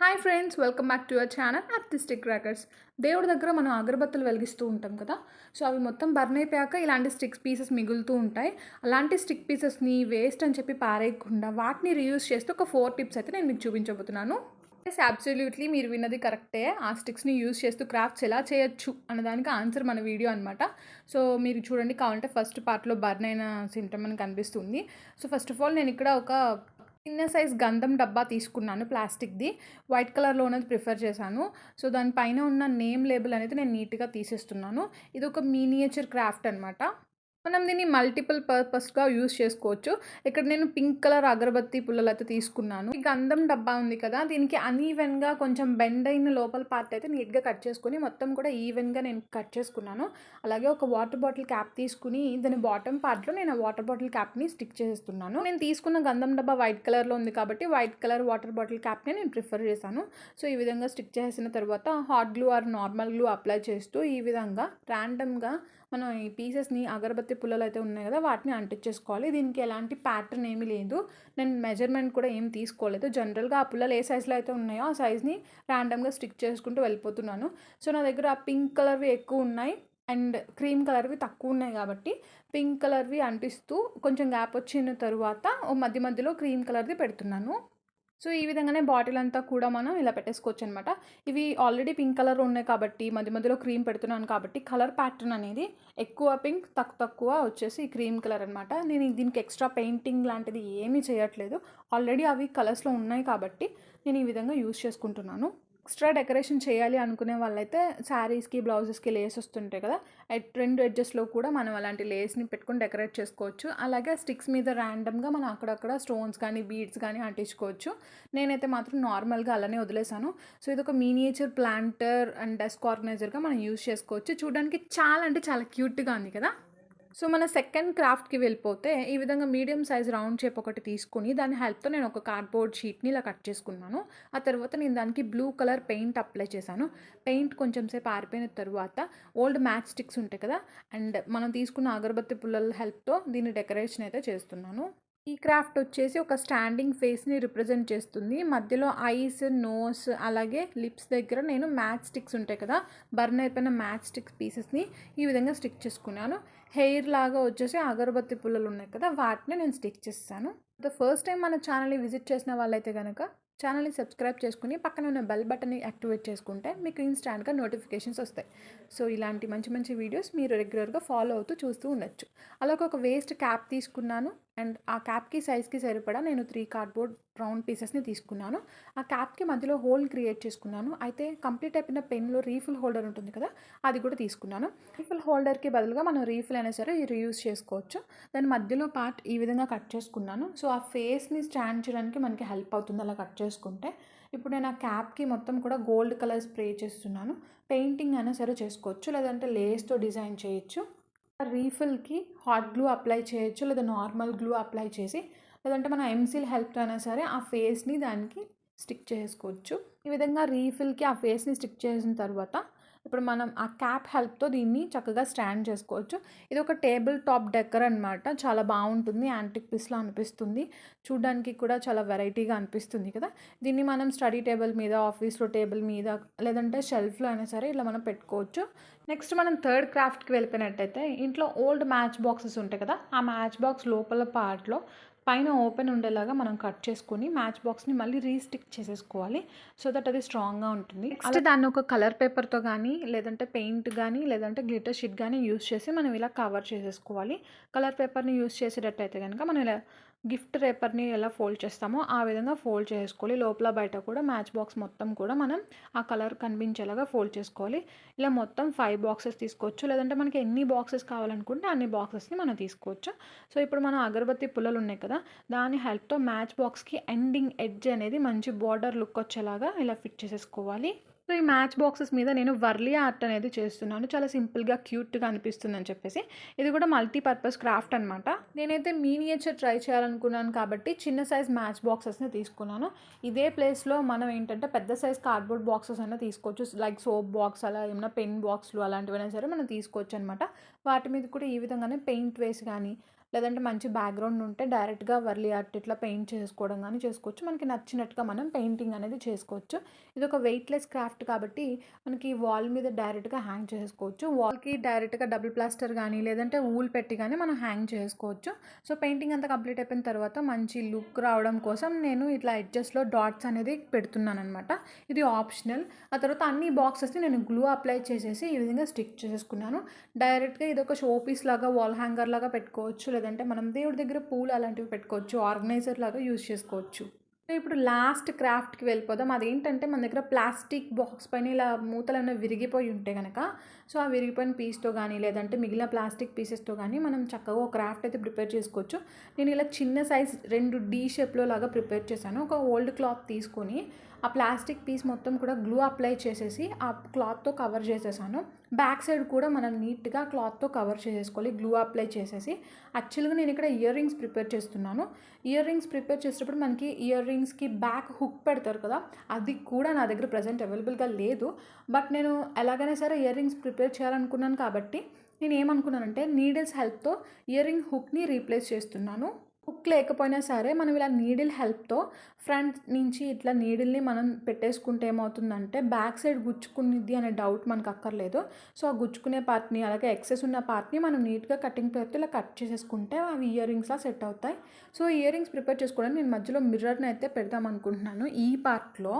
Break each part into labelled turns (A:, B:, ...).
A: Hi friends, welcome back to your channel artistic crackers. దేవుడి దగ్గర మనం అగరబత్తులు వెలిగిస్తూ ఉంటాం కదా. సో అవి మొత్తం బర్న్ అయిపోయాక ఇలాంటి స్టిక్స్ పీసెస్ మిగులుతూ ఉంటాయి. అలాంటి స్టిక్ పీసెస్ని వేస్ట్ అని చెప్పి పారేయకుండా వాటిని రీయూజ్ చేస్తూ ఒక 4 టిప్స్ అయితే నేను మీకు చూపించబోతున్నాను. ఎస్, అబ్సల్యూట్లీ మీరు విన్నది కరెక్టే. ఆ స్టిక్స్ని యూజ్ చేస్తూ క్రాఫ్ట్స్ ఎలా చేయొచ్చు అన్నదానికి ఆన్సర్ మన వీడియో అనమాట. సో మీరు చూడండి, కావాలంటే ఫస్ట్ పార్ట్లో బర్న్ అయిన సింటమ్ అని కనిపిస్తుంది. సో ఫస్ట్ ఆఫ్ ఆల్ నేను ఇక్కడ ఒక చిన్న సైజ్ గంధం డబ్బా తీసుకున్నాను, ప్లాస్టిక్ది. వైట్ కలర్లో ఉన్నది ప్రిఫర్ చేశాను. సో దానిపైన ఉన్న నేమ్ లేబుల్ అనేది నేను నీట్గా తీసేస్తున్నాను. ఇది ఒక మినియేచర్ క్రాఫ్ట్ అనమాట. మనం దీన్ని మల్టిపుల్ పర్పస్గా యూజ్ చేసుకోవచ్చు. ఇక్కడ నేను పింక్ కలర్ అగరబత్తి పుల్లలు అయితే తీసుకున్నాను. ఈ గంధం డబ్బా ఉంది కదా, దీనికి అన్ఈవెన్గా కొంచెం బెండ్ అయిన లోపల పార్ట్ అయితే నీట్గా కట్ చేసుకుని మొత్తం కూడా ఈవెన్గా నేను కట్ చేసుకున్నాను. అలాగే ఒక వాటర్ బాటిల్ క్యాప్ తీసుకుని దాని బాటమ్ పార్ట్లో నేను ఆ వాటర్ బాటిల్ క్యాప్ని స్టిక్ చేస్తున్నాను. నేను తీసుకున్న గంధం డబ్బా వైట్ కలర్లో ఉంది కాబట్టి వైట్ కలర్ వాటర్ బాటిల్ క్యాప్ని నేను ప్రిఫర్ చేశాను. సో ఈ విధంగా స్టిక్ చేసిన తర్వాత hot glue or normal glue apply చేస్తూ ఈ విధంగా ర్యాండమ్గా మనం ఈ పీసెస్ని అగరబత్తి పుల్లలు అయితే ఉన్నాయి కదా వాటిని అంటించేసుకోవాలి. దీనికి ఎలాంటి ప్యాటర్న్ ఏమీ లేదు, నేను మెజర్మెంట్ కూడా ఏం తీసుకోలేదు. జనరల్గా ఆ పుల్లలు ఏ సైజులో అయితే ఉన్నాయో ఆ సైజ్ని ర్యాండమ్గా స్టిక్ చేసుకుంటూ వెళ్ళిపోతున్నాను. సో నా దగ్గర ఆ పింక్ కలర్వి ఎక్కువ ఉన్నాయి అండ్ క్రీమ్ కలర్వి తక్కువ ఉన్నాయి కాబట్టి పింక్ కలర్వి అంటిస్తూ కొంచెం గ్యాప్ వచ్చిన తర్వాత మధ్య మధ్యలో క్రీమ్ కలర్ది పెడుతున్నాను. సో ఈ విధంగానే బాటిల్ అంతా కూడా మనం ఇలా పెట్టేసుకోవచ్చు అనమాట. ఇవి ఆల్రెడీ పింక్ కలర్ ఉన్నాయి కాబట్టి మధ్య మధ్యలో క్రీమ్ పెడుతున్నాను కాబట్టి కలర్ ప్యాటర్న్ అనేది ఎక్కువ పింక్, తక్కువ వచ్చేసి క్రీమ్ కలర్ అనమాట. నేను దీనికి ఎక్స్ట్రా పెయింటింగ్ లాంటిది ఏమీ చేయట్లేదు. ఆల్రెడీ అవి కలర్స్లో ఉన్నాయి కాబట్టి నేను ఈ విధంగా యూజ్ చేసుకుంటున్నాను. ఎక్స్ట్రా డెకరేషన్ చేయాలి అనుకునే వాళ్ళైతే శారీస్కి, బ్లౌజెస్కి లేస్ వస్తుంటాయి కదా, రెండు ఎడ్జెస్లో కూడా మనం అలాంటి లేస్ని పెట్టుకొని డెకరేట్ చేసుకోవచ్చు. అలాగే స్టిక్స్ మీద ర్యాండమ్గా మనం అక్కడక్కడ స్టోన్స్ కానీ బీడ్స్ కానీ అంటించుకోవచ్చు. నేనైతే మాత్రం నార్మల్గా అలానే వదిలేసాను. సో ఇది ఒక మినియేచర్ ప్లాంటర్ అండ్ డెస్క్ ఆర్గనైజర్గా మనం యూజ్ చేసుకోవచ్చు. చూడడానికి చాలా అంటే చాలా క్యూట్గా ఉంది కదా. సో మన సెకండ్ క్రాఫ్ట్కి వెళ్ళిపోతే ఈ విధంగా మీడియం సైజ్ రౌండ్ షేప్ ఒకటి తీసుకుని దాని హెల్ప్తో నేను ఒక కార్డ్బోర్డ్ షీట్ని ఇలా కట్ చేసుకున్నాను. ఆ తర్వాత నేను దానికి బ్లూ కలర్ పెయింట్ అప్లై చేశాను. పెయింట్ కొంచెం సేపు ఆరిపోయిన తర్వాత ఓల్డ్ మ్యాచ్ స్టిక్స్ ఉంటాయి కదా, అండ్ మనం తీసుకున్న అగరబత్తి పుల్లల హెల్ప్తో దీన్ని డెకరేషన్ అయితే చేస్తున్నాను. ఈ క్రాఫ్ట్ వచ్చేసి ఒక స్టాండింగ్ ఫేస్ని రిప్రజెంట్ చేస్తుంది. మధ్యలో ఐస్, నోస్ అలాగే లిప్స్ దగ్గర నేను మ్యాచ్ స్టిక్స్ ఉంటాయి కదా, బర్న్ అయిపోయిన మ్యాచ్ స్టిక్స్ పీసెస్ని ఈ విధంగా స్టిక్ చేసుకున్నాను. హెయిర్ లాగా వచ్చేసి అగరబత్తి పుల్లలు ఉన్నాయి కదా వాటిని నేను స్టిక్ చేస్తాను. ఫస్ట్ టైం మన ఛానల్ని విజిట్ చేసిన వాళ్ళైతే కనుక ఛానల్ని సబ్స్క్రైబ్ చేసుకుని పక్కన ఉన్న బెల్ బటన్ని యాక్టివేట్ చేసుకుంటే మీకు ఇన్స్టాంట్గా నోటిఫికేషన్స్ వస్తాయి. సో ఇలాంటి మంచి మంచి వీడియోస్ మీరు రెగ్యులర్గా ఫాలో అవుతూ చూస్తూ ఉండొచ్చు. అలాగే ఒక వేస్ట్ క్యాప్ తీసుకున్నాను అండ్ ఆ క్యాప్కి సైజ్కి సరిపడా నేను 3 కార్డ్బోర్డ్ రౌండ్ పీసెస్ని తీసుకున్నాను. ఆ క్యాప్కి మధ్యలో హోల్ క్రియేట్ చేసుకున్నాను. అయితే కంప్లీట్ అయిపోయిన పెన్లో రీఫిల్ హోల్డర్ ఉంటుంది కదా, అది కూడా తీసుకున్నాను. రీఫిల్ హోల్డర్కి బదులుగా మనం రీఫిల్ అయినా సరే రీయూజ్ చేసుకోవచ్చు. దాని మధ్యలో పార్ట్ ఈ విధంగా కట్ చేసుకున్నాను. సో ఆ ఫేస్ని స్టాండ్ చేయడానికి మనకి హెల్ప్ అవుతుంది అలా కట్ చేసుకుంటే. ఇప్పుడు నేను ఆ క్యాప్కి మొత్తం కూడా గోల్డ్ కలర్ స్ప్రే చేస్తున్నాను. పెయింటింగ్ అయినా సరే చేసుకోవచ్చు, లేదంటే లేస్తో డిజైన్ చేయొచ్చు. రీఫిల్కి హాట్ గ్లూ అప్లై చేయొచ్చు, లేదా నార్మల్ గ్లూ అప్లై చేసి, లేదంటే మన ఎంసీల్ హెల్ప్తో అయినా సరే ఆ ఫేస్ని దానికి స్టిక్ చేసుకోవచ్చు. ఈ విధంగా రీఫిల్కి ఆ ఫేస్ని స్టిక్ చేసిన తర్వాత ఇప్పుడు మనం ఆ క్యాప్ హెల్ప్తో దీన్ని చక్కగా స్టాండ్ చేసుకోవచ్చు. ఇది ఒక టేబుల్ టాప్ డెకర్ అనమాట. చాలా బాగుంటుంది, యాంటిక్ పీస్లా అనిపిస్తుంది. చూడడానికి కూడా చాలా వెరైటీగా అనిపిస్తుంది కదా. దీన్ని మనం స్టడీ టేబుల్ మీద, ఆఫీస్లో టేబుల్ మీద, లేదంటే షెల్ఫ్లో అయినా సరే ఇలా మనం పెట్టుకోవచ్చు. నెక్స్ట్ మనం థర్డ్ క్రాఫ్ట్కి వెళ్ళిపోయినట్టయితే ఇంట్లో ఓల్డ్ మ్యాచ్ బాక్సెస్ ఉంటాయి కదా, ఆ మ్యాచ్ బాక్స్ లోపల పార్ట్లో పైన ఓపెన్ ఉండేలాగా మనం కట్ చేసుకొని మ్యాచ్ బాక్స్ని మళ్ళీ రీస్టిక్ చేసేసుకోవాలి. సో దట్ అది స్ట్రాంగ్గా ఉంటుంది. అలా దాన్ని ఒక కలర్ పేపర్తో కానీ, లేదంటే పెయింట్ కానీ, లేదంటే గ్లిటర్ షీట్ కానీ యూస్ చేసి మనం ఇలా కవర్ చేసేసుకోవాలి. కలర్ పేపర్ని యూస్ చేసేటట్టయితే కనుక మనం ఇలా గిఫ్ట్ పేపర్ని ఎలా ఫోల్డ్ చేస్తామో ఆ విధంగా ఫోల్డ్ చేసుకోవాలి. లోపల బయట కూడా మ్యాచ్ బాక్స్ మొత్తం కూడా మనం ఆ కలర్ కనిపించేలాగా ఫోల్డ్ చేసుకోవాలి. ఇలా మొత్తం 5 బాక్సెస్ తీసుకోవచ్చు, లేదంటే మనకి ఎన్ని బాక్సెస్ కావాలనుకుంటే అన్ని బాక్సెస్ని మనం తీసుకోవచ్చు. సో ఇప్పుడు మనం అగరబత్తి పుల్లలు ఉన్నాయి కదా, దాని హెల్ప్తో మ్యాచ్ బాక్స్కి ఎండింగ్ ఎడ్జ్ అనేది మంచి బార్డర్ లుక్ వచ్చేలాగా ఇలా ఫిట్ చేసేసుకోవాలి. సో ఈ మ్యాచ్ బాక్సెస్ మీద నేను వర్లీ ఆర్ట్ అనేది చేస్తున్నాను. చాలా సింపుల్గా క్యూట్గా అనిపిస్తుంది అని చెప్పేసి. ఇది కూడా మల్టీపర్పస్ క్రాఫ్ట్ అనమాట. నేనైతే మినియేచర్ ట్రై చేయాలనుకున్నాను కాబట్టి చిన్న సైజ్ మ్యాచ్ బాక్సెస్ని తీసుకున్నాను. ఇదే ప్లేస్లో మనం ఏంటంటే పెద్ద సైజ్ కార్డ్బోర్డ్ బాక్సెస్ అయినా తీసుకోవచ్చు, లైక్ సోప్ బాక్స్, అలా ఏమైనా పెన్ బాక్స్లు అలాంటివైనా సరే మనం తీసుకోవచ్చు అనమాట. వాటి మీద కూడా ఈ విధంగానే పెయింట్ వేసి కానీ, లేదంటే మంచి బ్యాక్‌గ్రౌండ్ ఉంటే డైరెక్ట్‌గా వర్లీ ఆర్ట్ ఇట్లా పెయింట్ చేసుకోవడం గానీ చేసుకోవచ్చు. మనకి నచ్చినట్టుగా మనం పెయింటింగ్ అనేది చేసుకోవచ్చు. ఇదొక వెయిట్‌లెస్ క్రాఫ్ట్ కాబట్టి మనకి వాల్ మీద డైరెక్ట్‌గా హ్యాంగ్ చేసుకోవచ్చు. వాల్‌కి డైరెక్ట్‌గా డబుల్ ప్లాస్టర్ గానీ, లేదంటే వూల్ పెట్టి గానీ మనం హ్యాంగ్ చేసుకోవచ్చు. సో, పెయింటింగ్ అంతా కంప్లీట్ అయిపోయిన తర్వాత మంచి లుక్ రావడం కోసం నేను ఇట్లా ఎడ్జెస్‌లో డాట్స్ అనేది పెడుతున్నాననమాట. ఇది ఆప్షనల్. ఆ తర్వాత అన్ని బాక్సెస్‌ని నేను గ్లూ అప్లై చేసేసి ఈ విధంగా స్టిక్ చేసేసుకున్నాను. డైరెక్ట్‌గా ఇదొక షో పీస్ లాగా, వాల్ హ్యాంగర్ లాగా పెట్టుకోవచ్చు. లేదంటే మనం దేవుడి దగ్గర పూలు అలాంటివి పెట్టుకోవచ్చు. ఆర్గనైజర్ లాగా యూజ్ చేసుకోవచ్చు. సో, ఇప్పుడు లాస్ట్ క్రాఫ్ట్‌కి వెళ్ళిపోదాం. అదేంటంటే మన దగ్గర ప్లాస్టిక్ బాక్స్ పైన ఇలా మూతలనేవి విరిగిపోయి ఉంటే గనక, సో, ఆ విరిగిపోయిన పీస్‌తో గానీ, లేదంటే మిగిలిన ప్లాస్టిక్ పీసెస్‌తో గానీ మనం చక్కగా ఒక క్రాఫ్ట్ అయితే ప్రిపేర్ చేసుకోవచ్చు. నేను ఇలా చిన్న సైజ్ 2 డీ షేప్‌లో లాగా ప్రిపేర్ చేశాను. ఒక ఓల్డ్ క్లాత్ తీసుకొని ఆ ప్లాస్టిక్ పీస్ మొత్తం కూడా గ్లూ అప్లై చేసేసి ఆ క్లాత్‌తో కవర్ చేసేసాను. బ్యాక్ సైడ్ కూడా మనం నీట్‌గా క్లాత్‌తో కవర్ చేసేసుకోవాలి గ్లూ అప్లై చేసేసి. యాక్చువల్‌గా నేను ఇక్కడ ఇయర్ రింగ్స్ ప్రిపేర్ చేస్తున్నాను. ఇయర్ రింగ్స్ ప్రిపేర్ చేసేటప్పుడు మనకి ఇయర్ రింగ్స్‌కి బ్యాక్ హుక్ పెడతారు కదా! అది కూడా నా దగ్గర ప్రెజెంట్ అవైలబుల్‌గా లేదు. బట్ నేను ఎలాగైనా సరే ఇయర్ రింగ్స్ ప్రిపేర్ చేయాలనుకున్నాను కాబట్టి నేనేమనుకున్నానంటే నీడిల్స్ హెల్ప్‌తో ఇయర్ రింగ్ హుక్‌ని రీప్లేస్ చేస్తున్నాను. హుక్ లేకపోయినా సరే మనం ఇలా నీడిల్ హెల్ప్‌తో ఫ్రంట్ నుంచి ఇట్లా నీడిల్‌ని మనం పెట్టేసుకుంటే ఏమవుతుందంటే బ్యాక్ సైడ్ గుచ్చుకునిద్ది అనే డౌట్ మనకు అక్కర్లేదు. సో, ఆ గుచ్చుకునే పార్ట్‌ని అలాగే ఎక్సెస్ ఉన్న పార్ట్‌ని మనం నీట్‌గా కటింగ్ ప్లేట్‌తో ఇలా కట్ చేసేసుకుంటే అవి ఇయర్ రింగ్స్‌లా సెట్ అవుతాయి. సో, ఇయర్ రింగ్స్ ప్రిపేర్ చేసుకోవడానికి నేను మధ్యలో మిర్రర్‌ని అయితే పెడదాం అనుకుంటున్నాను ఈ పార్ట్‌లో.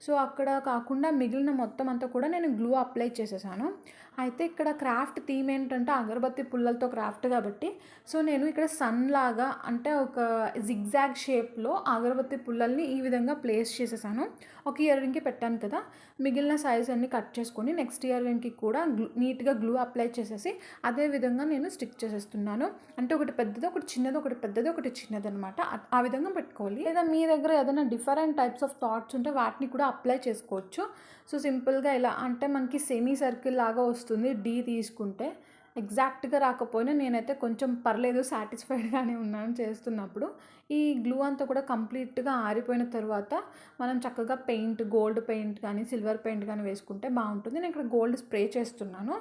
A: సో, అక్కడ కాకుండా మిగిలిన మొత్తం అంతా కూడా నేను గ్లూ అప్లై చేసేసాను. అయితే ఇక్కడ క్రాఫ్ట్ థీమ్ ఏంటంటే అగరబత్తి పుల్లలతో క్రాఫ్ట్ కాబట్టి సో, నేను ఇక్కడ సన్ లాగా అంటే ఒక జిగ్‌జాగ్ షేప్‌లో అగరబత్తి పుల్లల్ని ఈ విధంగా ప్లేస్ చేసేసాను. ఒక ఇయర్ రింగ్‌కి పెట్టాను కదా! మిగిలిన సైజ్ అన్నీ కట్ చేసుకొని నెక్స్ట్ ఇయర్ రింగ్‌కి కూడా నీట్‌గా గ్లూ అప్లై చేసేసి అదే విధంగా నేను స్టిక్ చేసేస్తున్నాను. అంటే ఒకటి పెద్దది, ఒకటి చిన్నది, ఒకటి పెద్దది, ఒకటి చిన్నదనమాట. ఆ విధంగా పెట్టుకోవాలి. లేదా మీ దగ్గర ఏదైనా డిఫరెంట్ టైప్స్ ఆఫ్ థాట్స్ ఉంటే వాటిని కూడా అప్లై చేసుకోవచ్చు. సో, సింపుల్‌గా ఇలా అంటే మనకి సెమీ సర్కిల్ లాగా వస్తుంది డీ తీసుకుంటే. ఎగ్జాక్ట్‌గా రాకపోయినా నేనైతే కొంచెం పర్లేదు సాటిస్ఫైడ్‌గానే ఉన్నాను చేస్తున్నప్పుడు. ఈ గ్లూ అంతా కూడా కంప్లీట్‌గా ఆరిపోయిన తర్వాత మనం చక్కగా పెయింట్, గోల్డ్ పెయింట్ కానీ, సిల్వర్ పెయింట్ కానీ వేసుకుంటే బావుంటుంది. నేను ఇక్కడ గోల్డ్ స్ప్రే చేస్తున్నాను.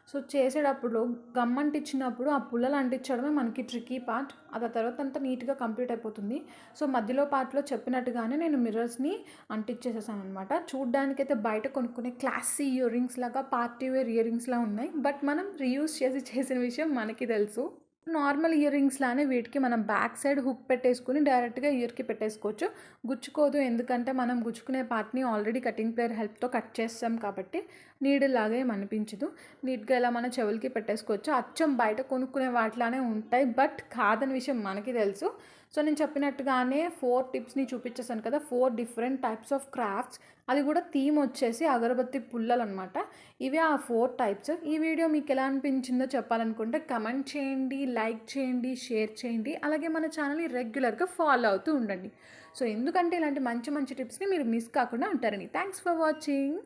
A: సో, చేసేటప్పుడు గమ్ అంటించినప్పుడు ఆ పుల్లలు అంటించడమే మనకి ట్రిక్కీ పార్ట్. అది ఆ తర్వాత అంతా నీట్‌గా కంప్లీట్ అయిపోతుంది. సో, మధ్యలో పార్ట్‌లో చెప్పినట్టుగానే నేను మిర్రర్స్‌ని అంటించేసేసాననమాట. చూడ్డానికైతే బయట కొనుక్కునే క్లాసీ ఇయర్ రింగ్స్ లాగా పార్టీ వేర్ ఇయర్ రింగ్స్‌లా ఉన్నాయి. బట్ మనం రీయూజ్ చేసి చేసిన విషయం మనకి తెలుసు. నార్మల్ ఇయర్ రింగ్స్ లానే వీటికి మనం బ్యాక్ సైడ్ హుక్ పెట్టేసుకొని డైరెక్ట్‌గా ఇయర్‌కి పెట్టేసుకోవచ్చు. గుచ్చుకోదు ఎందుకంటే మనం గుచ్చుకునే పార్ట్‌ని ఆల్రెడీ కటింగ్ ప్లేయర్ హెల్ప్‌తో కట్ చేసాం కాబట్టి నీడిల్ లాగా ఏం అనిపించదు. నీట్‌గా ఇలా మన చెవులకి పెట్టేసుకోవచ్చు. అచ్చం బయట కొనుక్కునే వాటిలానే ఉంటాయి. బట్ కాదని విషయం మనకి తెలుసు. సో, నేను చెప్పినట్టుగానే 4 టిప్స్‌ని చూపించేసాను కదా! 4 డిఫరెంట్ టైప్స్ ఆఫ్ క్రాఫ్ట్స్. అది కూడా థీమ్ వచ్చేసి అగరబత్తి పుల్లలనమాట. ఇవే ఆ 4 టైప్స్. ఈ వీడియో మీకు ఎలా అనిపించిందో చెప్పాలనుకుంటే కమెంట్ చేయండి, లైక్ చేయండి, షేర్ చేయండి. అలాగే మన ఛానల్‌ని రెగ్యులర్‌గా ఫాలో అవుతూ ఉండండి. సో, ఎందుకంటే ఇలాంటి మంచి మంచి టిప్స్‌ని మీరు మిస్ కాకుండా ఉంటారని. Thanks for watching.